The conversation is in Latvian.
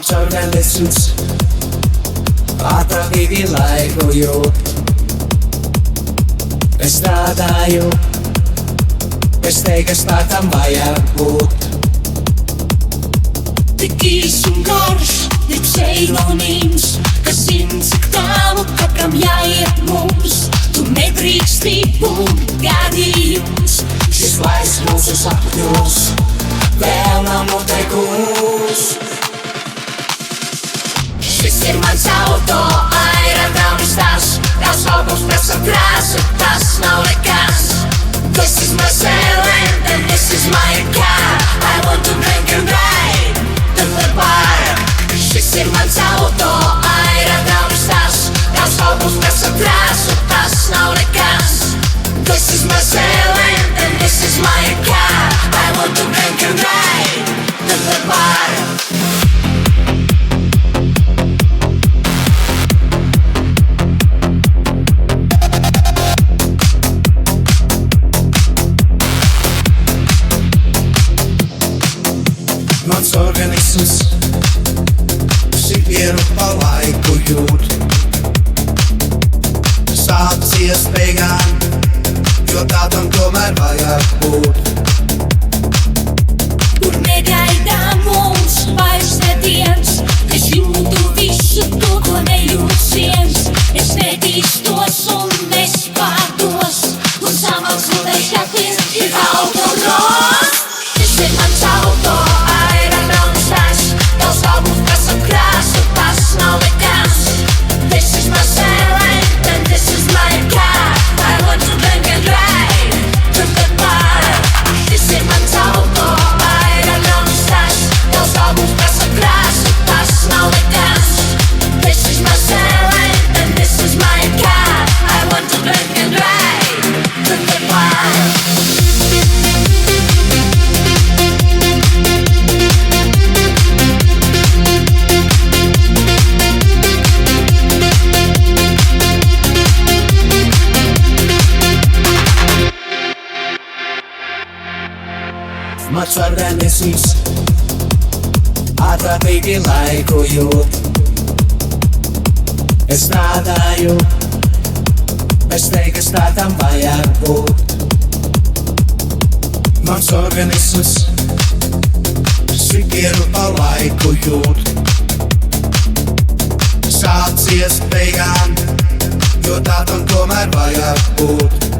Mans organisms ātrāk vivi laiku jūt. Es strādāju, es teiktu, kas tā tam vajag būt. Tik īs un garš, tik pseidonīms, kas zin, cik tālu katram jāiet mums. Tu nedrīksti būt gadījums. Šis laiks mūsu sapņos vēl nav noteikums. Šis ir mans auto, aira braunis tas. Tavs albums prasa krāsu, tas nav nekas. This is my sailing and this is my car. I want to drink and ride to the bar. Šis ir mans auto, aira braunis tas. Tavs albums prasa krāsu, tas nav nekas. This is my sailing and this is my car. I want to drink and ride to the bar. Mans organisms sipieru pa laiku jūt. Sātas iespējām, jo tādam tomēr vajag būt. Kur negaida mums vairs nediens. Es jūtu visu to, ko nejūt viens. Es nedīstos un nespārdos. Un samalsu bez šaklis ir autonos. Šis ir mans auto, aira braunis tas. Tavs albums prasa krāsu, tas nav nekas. This is my sailing and this is my car. I want to drink and ride to the bar. Šis ir mans auto, aira braunis tas. Tavs albums prasa krāsu, tas nav nekas. This is my sailing and this is my car. I want to drink and ride to the bar. Mans organisms ātrāk vivi laiku jūt. Es strādāju, es teiktu, kas tā tam vajag būt. Mans organisms sipieru pa laiku jūt. Sācies beigām, jo tādam tomēr vajag būt.